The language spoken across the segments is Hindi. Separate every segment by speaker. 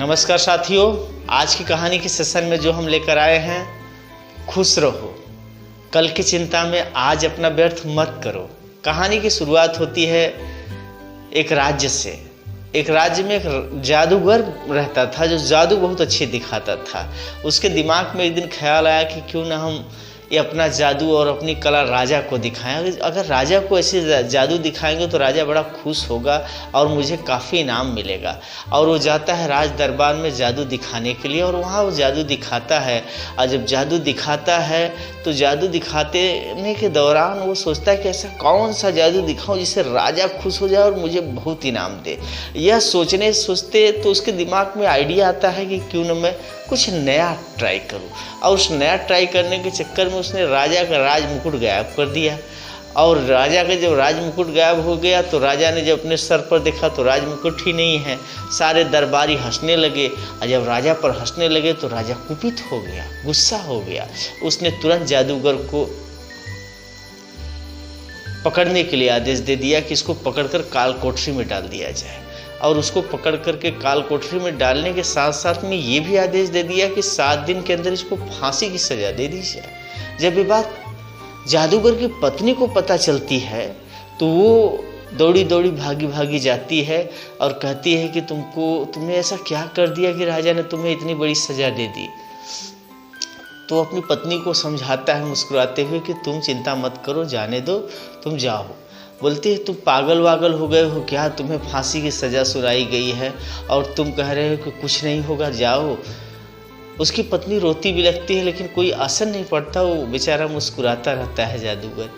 Speaker 1: नमस्कार साथियों, आज की कहानी के सेशन में जो हम लेकर आए हैं, खुश रहो, कल की चिंता में आज अपना व्यर्थ मत करो। कहानी की शुरुआत होती है एक राज्य से। एक राज्य में एक जादूगर रहता था जो जादू बहुत अच्छे दिखाता था। उसके दिमाग में एक दिन ख्याल आया कि क्यों ना हम ये अपना जादू और अपनी कला राजा को दिखाएं। अगर राजा को ऐसे जादू दिखाएंगे तो राजा बड़ा खुश होगा और मुझे काफ़ी इनाम मिलेगा। और वो जाता है राज दरबार में जादू दिखाने के लिए और वहाँ वो जादू दिखाता है। और जब जादू दिखाता है तो जादू दिखाने के दौरान वो सोचता है कि ऐसा कौन सा जादू दिखाऊं जिससे राजा खुश हो जाए और मुझे बहुत इनाम दे। यह सोचते तो उसके दिमाग में आइडिया आता है कि क्यों ना मैं कुछ नया ट्राई करूं। और उस नया ट्राई करने के चक्कर में उसने राजा का राज मुकुट गायब कर दिया। और राजा का जब राज मुकुट गायब हो गया तो राजा ने जब अपने सर पर देखा तो राज मुकुट ही नहीं है। सारे दरबारी हंसने लगे और जब राजा पर हंसने लगे तो राजा कुपित हो गया, गुस्सा हो गया। उसने तुरंत जादूगर को पकड़ने के लिए आदेश दे दिया कि इसको पकड़कर काल कोठरी में डाल दिया जाए। और उसको पकड़ करके काल कोठरी में डालने के साथ साथ में ये भी आदेश दे दिया कि 7 दिन के अंदर इसको फांसी की सजा दे दी जाए। जब ये बात जादूगर की पत्नी को पता चलती है तो वो दौड़ी दौड़ी भागी जाती है और कहती है कि तुमने ऐसा क्या कर दिया कि राजा ने तुम्हें इतनी बड़ी सजा दे दी। तो अपनी पत्नी को समझाता है मुस्कुराते हुए कि तुम चिंता मत करो, जाने दो, तुम जाओ। बोलती है तुम पागल वागल हो गए हो क्या, तुम्हें फांसी की सज़ा सुनाई गई है और तुम कह रहे हो कि कुछ नहीं होगा, जाओ। उसकी पत्नी रोती भी लगती है लेकिन कोई असर नहीं पड़ता, वो बेचारा मुस्कुराता रहता है जादूगर।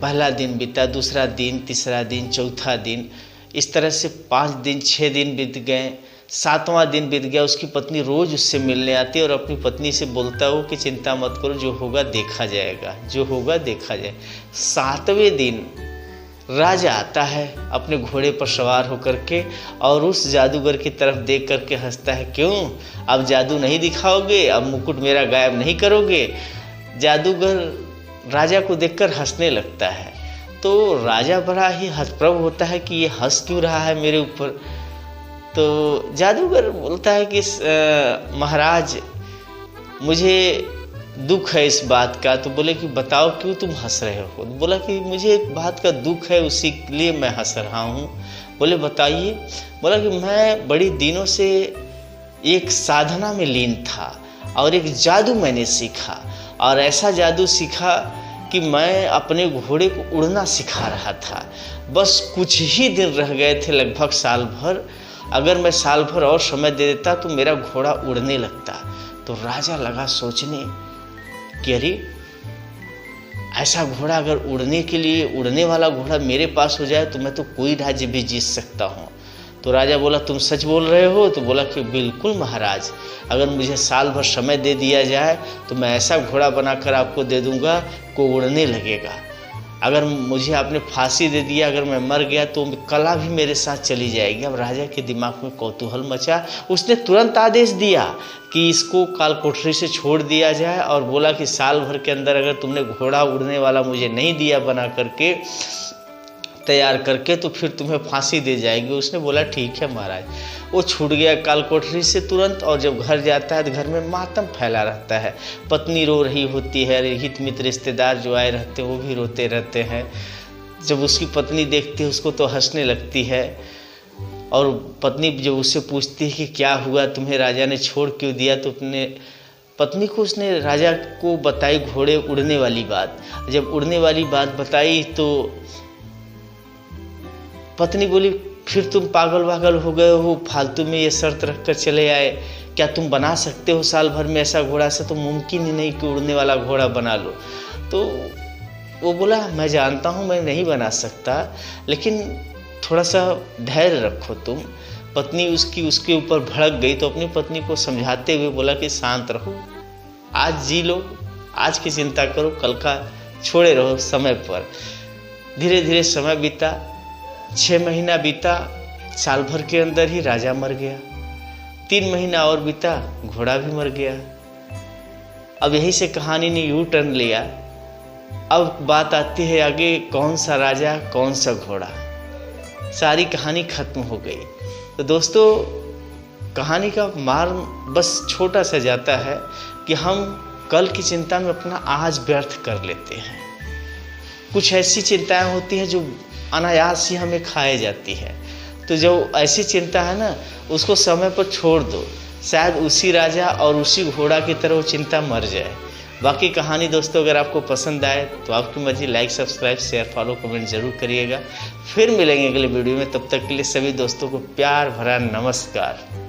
Speaker 1: पहला दिन बीता, दूसरा दिन, तीसरा दिन, चौथा दिन, इस तरह से 5 दिन 6 दिन बीत गए। 7वां दिन बीत गया। उसकी पत्नी रोज़ उससे मिलने आती है और अपनी पत्नी से बोलता हो कि चिंता मत करो, जो होगा देखा जाएगा, जो होगा देखा जाए। 7वें दिन राजा आता है अपने घोड़े पर सवार होकर के और उस जादूगर की तरफ देख करके हंसता है, क्यों अब जादू नहीं दिखाओगे, अब मुकुट मेरा गायब नहीं करोगे। जादूगर राजा को देखकर हंसने लगता है तो राजा बड़ा ही हतप्रभ होता है कि ये हंस क्यों रहा है मेरे ऊपर। तो जादूगर बोलता है कि महाराज मुझे दुख है इस बात का। तो बोले कि बताओ क्यों तुम हंस रहे हो। बोला कि मुझे एक बात का दुख है, उसी के लिए मैं हंस रहा हूँ। बोले बताइए। बोला कि मैं बड़ी दिनों से एक साधना में लीन था और एक जादू मैंने सीखा और ऐसा जादू सीखा कि मैं अपने घोड़े को उड़ना सिखा रहा था। बस कुछ ही दिन रह गए थे, लगभग साल भर। अगर मैं साल भर और समय दे देता तो मेरा घोड़ा उड़ने लगता। तो राजा लगा सोचने कि अरे ऐसा घोड़ा अगर उड़ने वाला घोड़ा मेरे पास हो जाए तो मैं तो कोई राज्य भी जीत सकता हूँ। तो राजा बोला तुम सच बोल रहे हो। तो बोला कि बिल्कुल महाराज, अगर मुझे साल भर समय दे दिया जाए तो मैं ऐसा घोड़ा बनाकर आपको दे दूंगा को उड़ने लगेगा। अगर मुझे आपने फांसी दे दिया, अगर मैं मर गया तो कला भी मेरे साथ चली जाएगी। अब राजा के दिमाग में कौतूहल मचा। उसने तुरंत आदेश दिया कि इसको काल कोठरी से छोड़ दिया जाए और बोला कि साल भर के अंदर अगर तुमने घोड़ा उड़ने वाला मुझे नहीं दिया बना करके, तैयार करके, तो फिर तुम्हें फांसी दे जाएगी। उसने बोला ठीक है महाराज। वो छूट गया काल कोठरी से तुरंत और जब घर जाता है तो घर में मातम फैला रहता है। पत्नी रो रही होती है, हित मित्र रिश्तेदार जो आए रहते हैं वो भी रोते रहते हैं। जब उसकी पत्नी देखती है उसको तो हंसने लगती है और पत्नी जब उससे पूछती है कि क्या हुआ, तुम्हें राजा ने छोड़ क्यों दिया, तो अपने पत्नी को उसने राजा को बताई घोड़े उड़ने वाली बात। जब उड़ने वाली बात बताई तो पत्नी बोली फिर तुम पागल वागल हो गए हो, फालतू में ये शर्त रख कर चले आए। क्या तुम बना सकते हो साल भर में ऐसा घोड़ा? से तो मुमकिन ही नहीं कि उड़ने वाला घोड़ा बना लो। तो वो बोला मैं जानता हूँ मैं नहीं बना सकता, लेकिन थोड़ा सा धैर्य रखो तुम। पत्नी उसके ऊपर भड़क गई तो अपनी पत्नी को समझाते हुए बोला कि शांत रहो, आज जी लो, आज की चिंता करो, कल का छोड़े रहो समय पर। धीरे धीरे समय बीता, 6 महीना बीता, साल भर के अंदर ही राजा मर गया। 3 महीना और बीता, घोड़ा भी मर गया। अब यहीं से कहानी ने यू टर्न लिया। अब बात आती है आगे, कौन सा राजा कौन सा घोड़ा। सारी कहानी खत्म हो गई। तो दोस्तों कहानी का मार्ग बस छोटा सा जाता है कि हम कल की चिंता में अपना आज व्यर्थ कर लेते हैं। कुछ ऐसी चिंताएं होती हैं जो अनायास ही हमें खाए जाती है। तो जो ऐसी चिंता है ना, उसको समय पर छोड़ दो, शायद उसी राजा और उसी घोड़ा की तरह वो चिंता मर जाए। बाकी कहानी दोस्तों अगर आपको पसंद आए तो आपकी मर्जी, like subscribe share follow comment जरूर करिएगा। फिर मिलेंगे अगले वीडियो में, तब तक के लिए सभी दोस्तों को प्यार भरा नमस्कार।